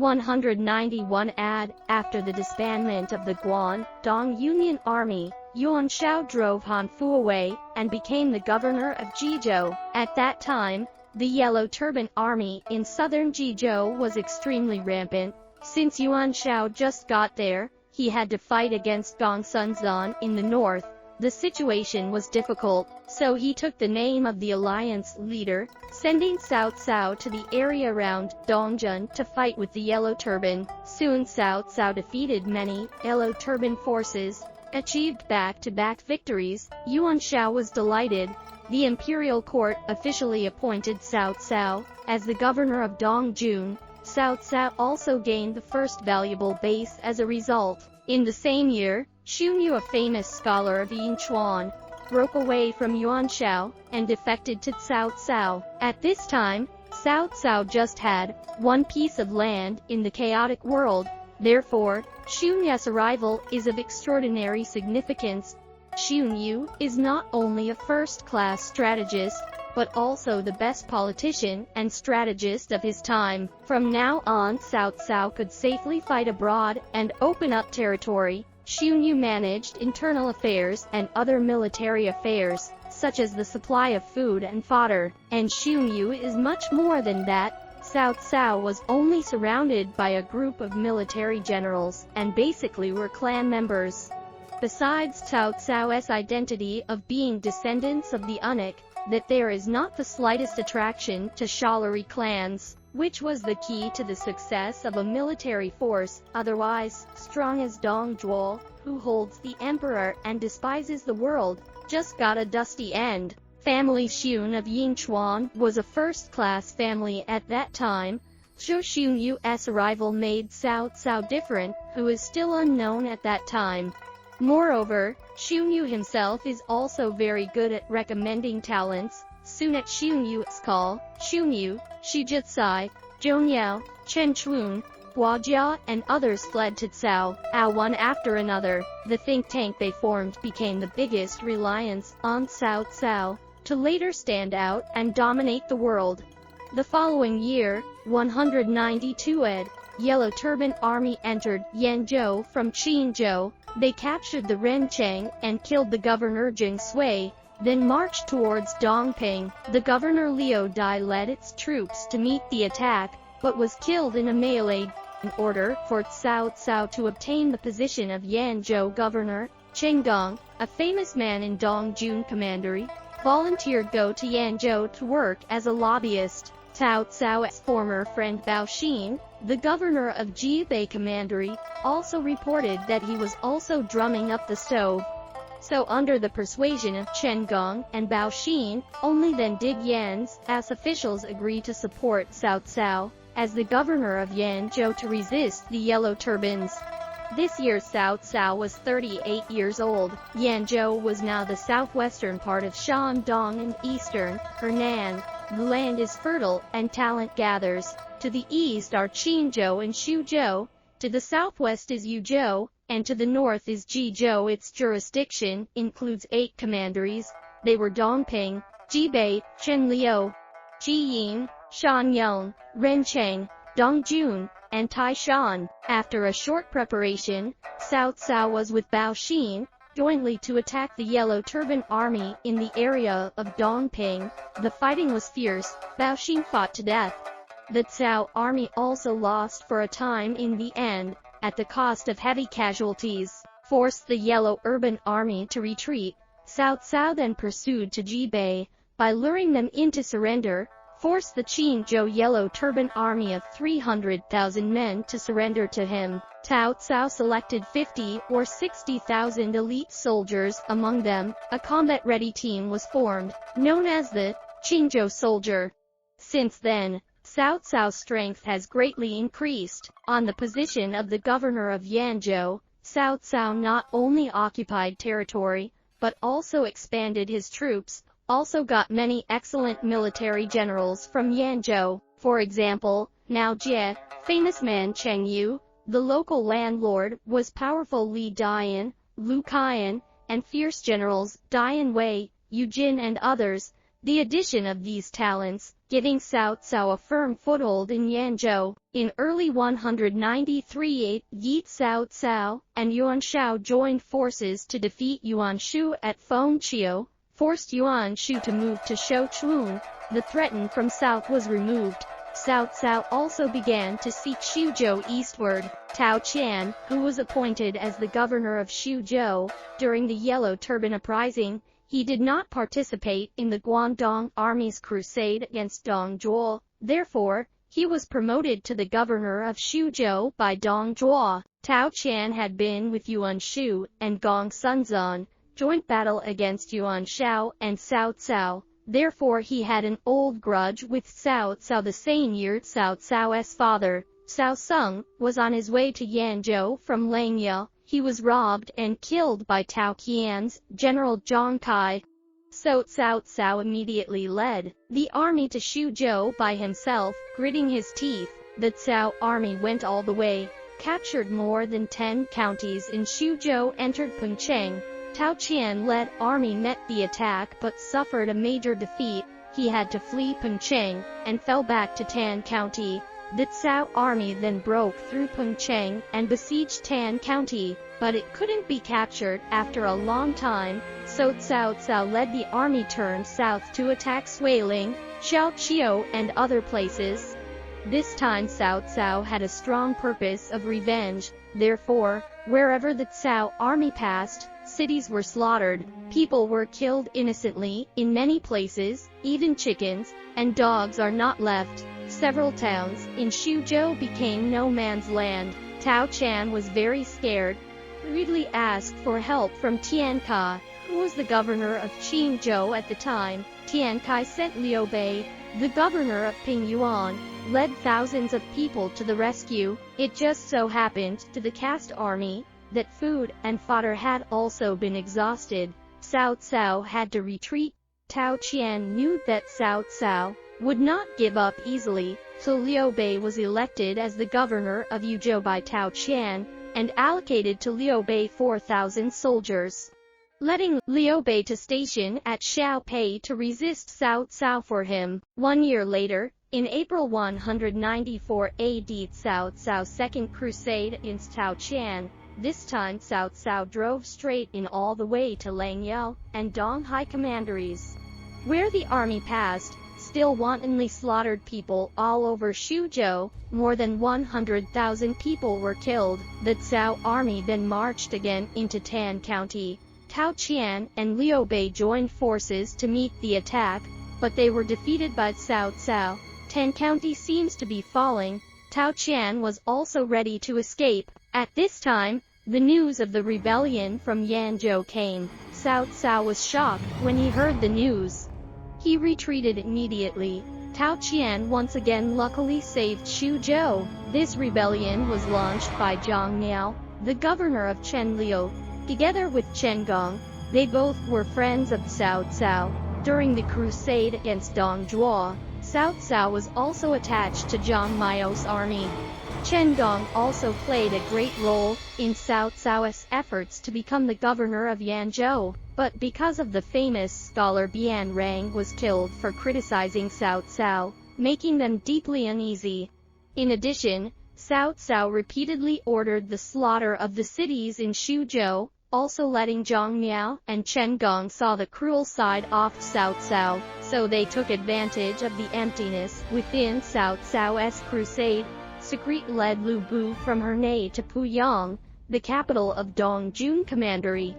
191 AD. After the disbandment of the Guan-Dong Union Army, Yuan Shao drove Han Fu away and became the governor of Jizhou. At that time, the Yellow Turban Army in southern Jizhou was extremely rampant. Since Yuan Shao just got there, he had to fight against Gong Sun Zan in the north. The situation was difficult, so he took the name of the alliance leader, sending Cao Cao to the area around Dongjun to fight with the Yellow Turban. Soon Cao Cao defeated many Yellow Turban forces, achieved back-to-back victories. Yuan Shao was delighted. The imperial court officially appointed Cao Cao as the governor of Dongjun. Cao Cao also gained the first valuable base as a result. In the same year, Xu, a famous scholar of Yinchuan, broke away from Yuan Shao and defected to Cao Cao. At this time, Cao Cao just had one piece of land in the chaotic world. Therefore, Xu's arrival is of extraordinary significance. Xu is not only a first-class strategist, but also the best politician and strategist of his time. From now on, Cao Cao could safely fight abroad and open up territory. Xu managed internal affairs and other military affairs, such as the supply of food and fodder. And Xu is much more than that. Cao Cao was only surrounded by a group of military generals, and basically were clan members. Besides Cao Cao's identity of being descendants of the eunuch, that there is not the slightest attraction to chivalry clans, which was the key to the success of a military force, otherwise strong as Dong Zhuo, who holds the emperor and despises the world, just got a dusty end. Family Xun of Yinchuan was a first-class family at that time. Zhou Xu's arrival made Cao Cao different, who is still unknown at that time. Moreover, Xu himself is also very good at recommending talents. Soon at Xu's call, Xu, Shijitsai, Zhongyao, Chen Chun, Guojia, and others fled to Cao Cao one after another. The think tank they formed became the biggest reliance on Cao Cao to later stand out and dominate the world. The following year, 192 AD, Yellow Turban Army entered Yanzhou from Qinzhou. They captured the Rencheng and killed the governor Jing Sui, then marched towards Dongping. The governor Liu Dai led its troops to meet the attack, but was killed in a melee. In order for Cao Cao to obtain the position of Yanzhou governor, Chen Gong, a famous man in Dongjun commandery, volunteered go to Yanzhou to work as a lobbyist. Cao Cao's former friend Bao Xin, the governor of Hebei commandery, also reported that he was also drumming up the stove. So under the persuasion of Chen Gong and Bao Xin, only then did Yan's officials agree to support Cao Cao as the governor of Yanzhou to resist the Yellow Turbans. This year Cao Cao was 38 years old. Yanzhou was now the southwestern part of Shandong and eastern Henan. The land is fertile and talent gathers. To the east are Qinzhou and Suzhou, to the southwest is Youzhou, and to the north is Jizhou. Its jurisdiction includes 8 commanderies. They were Dongping, Jibei, Chenliu, Jiyin, Shanyang, Rencheng, Dongjun, and Taishan. After a short preparation, Cao Cao was with Bao Xin, jointly to attack the Yellow Turban Army in the area of Dongping. The fighting was fierce. Bao Xin fought to death. The Cao army also lost for a time in the end, at the cost of heavy casualties, forced the Yellow Urban Army to retreat. Cao Cao then pursued to Jibei, by luring them into surrender, forced the Qinzhou Yellow Turban Army of 300,000 men to surrender to him. Cao Cao selected 50 or 60,000 elite soldiers. Among them, a combat-ready team was formed, known as the Qinzhou Soldier. Since then, Cao Cao's strength has greatly increased. On the position of the governor of Yanzhou, Cao Cao not only occupied territory, but also expanded his troops, also got many excellent military generals from Yanzhou. For example, Mao Jie, famous man Cheng Yu, the local landlord, was powerful Li Dian, Lu Qian, and fierce generals Dian Wei, Yu Jin and others. The addition of these talents, giving Cao Cao a firm foothold in Yanzhou. In early 193 Cao Cao and Yuan Shao joined forces to defeat Yuan Shu at Fengqiu, forced Yuan Shu to move to Shouchun. The threat from south was removed. Cao Cao also began to seek Xuzhou eastward. Tao Qian, who was appointed as the governor of Xuzhou during the Yellow Turban Uprising, he did not participate in the Guangdong army's crusade against Dong Zhuo. Therefore, he was promoted to the governor of Xuzhou by Dong Zhuo. Tao Qian had been with Yuan Shu and Gong Sunzan, joint battle against Yuan Shao and Cao Cao. Therefore he had an old grudge with Cao Cao. The same year Cao Cao's father, Cao Sung, was on his way to Yanzhou from Langye. He was robbed and killed by Tao Qian's general Zhang Kai. So Cao Cao immediately led the army to Xuzhou by himself, gritting his teeth. The Cao army went all the way, captured more than 10 counties in Xuzhou, entered Pengcheng. Tao Qian-led army met the attack but suffered a major defeat. He had to flee Pengcheng and fell back to Tan County. The Cao army then broke through Pengcheng and besieged Tan County, but it couldn't be captured after a long time, so Cao Cao led the army turned south to attack Suiling, Shaoqiu and other places. This time Cao Cao had a strong purpose of revenge. Therefore, wherever the Cao army passed, cities were slaughtered, people were killed innocently in many places, even chickens and dogs are not left. Several towns in Xuzhou became no man's land. Tao Qian was very scared. He hurriedly asked for help from Tian Kai, who was the governor of Qingzhou at the time. Tian Kai sent Liu Bei, the governor of Pingyuan, led thousands of people to the rescue. It just so happened to the caste army that food and fodder had also been exhausted. Cao Cao had to retreat. Tao Qian knew that Cao Cao would not give up easily, so Liu Bei was elected as the governor of Youzhou by Tao Qian, and allocated to Liu Bei 4,000 soldiers, letting Liu Bei to station at Xiaopei to resist Cao Cao for him. 1 year later, in April 194 AD, Cao Cao's second crusade against Tao Qian. This time Cao Cao drove straight in all the way to Langye and Donghai commanderies, where the army passed, still wantonly slaughtered people all over Xuzhou. More than 100,000 people were killed. The Cao army then marched again into Tan County. Tao Qian and Liu Bei joined forces to meet the attack, but they were defeated by Cao Cao. Tan County seems to be falling. Tao Qian was also ready to escape. At this time, the news of the rebellion from Yanzhou came. Cao Cao was shocked when he heard the news. He retreated immediately. Tao Qian once again luckily saved Xuzhou. This rebellion was launched by Zhang Miao, the governor of Chenliu. Together with Chen Gong, they both were friends of Cao Cao. During the crusade against Dong Zhuo, Cao Cao was also attached to Zhang Miao's army. Chen Gong also played a great role in Cao Cao's efforts to become the governor of Yanzhou, but because of the famous scholar Bian Rang was killed for criticizing Cao Cao, making them deeply uneasy. In addition, Cao Cao repeatedly ordered the slaughter of the cities in Xuzhou, also letting Zhang Miao and Chen Gong saw the cruel side of Cao Cao, so they took advantage of the emptiness within Cao Cao's crusade. Secret led Lu Bu from Hernay to Puyang, the capital of Dongjun Commandery.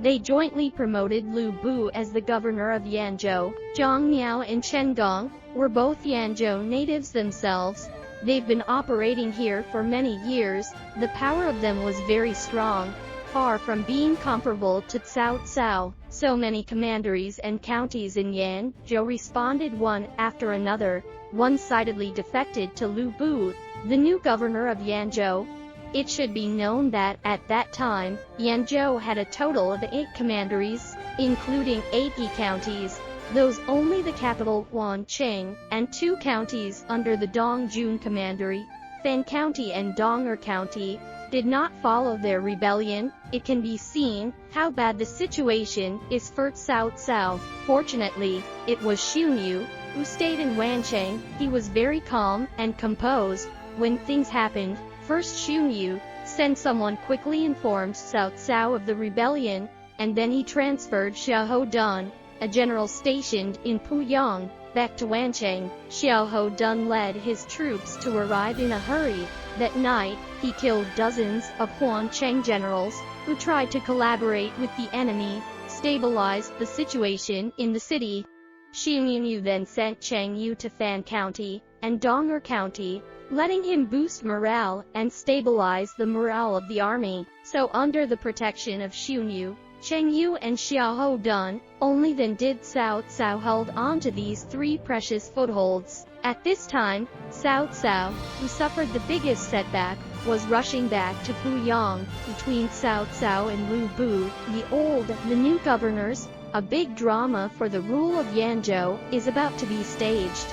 They jointly promoted Lu Bu as the governor of Yanzhou. Zhang Miao and Chen Gong were both Yanzhou natives themselves. They've been operating here for many years. The power of them was very strong, far from being comparable to Cao Cao. So many commanderies and counties in Yanzhou responded one after another, one-sidedly defected to Lu Bu, the new governor of Yanzhou. It should be known that at that time, Yanzhou had a total of 8 commanderies, including 80 counties, those only the capital Wancheng, and 2 counties under the Dongjun Commandery. Fan County and Dong'er County did not follow their rebellion. It can be seen how bad the situation is for Cao Cao. Fortunately, it was Xiongnu who stayed in Wancheng. He was very calm and composed when things happened. First, Xiongnu sent someone quickly informed Cao Cao of the rebellion, and then he transferred Xiahou Dun, a general stationed in Puyang, back to Wancheng. Xiahou Dun led his troops to arrive in a hurry. That night, he killed dozens of Huancheng generals who tried to collaborate with the enemy, stabilized the situation in the city. Xiongnu then sent Cheng Yu to Fan County and Dong'er County, letting him boost morale and stabilize the morale of the army. So under the protection of Xiongnu, Cheng Yu and Xiahou Dun, only then did Cao Cao hold on to these three precious footholds. At this time, Cao Cao, who suffered the biggest setback, was rushing back to Puyang. Between Cao Cao and Lu Bu, the old, the new governors, a big drama for the rule of Yanzhou is about to be staged.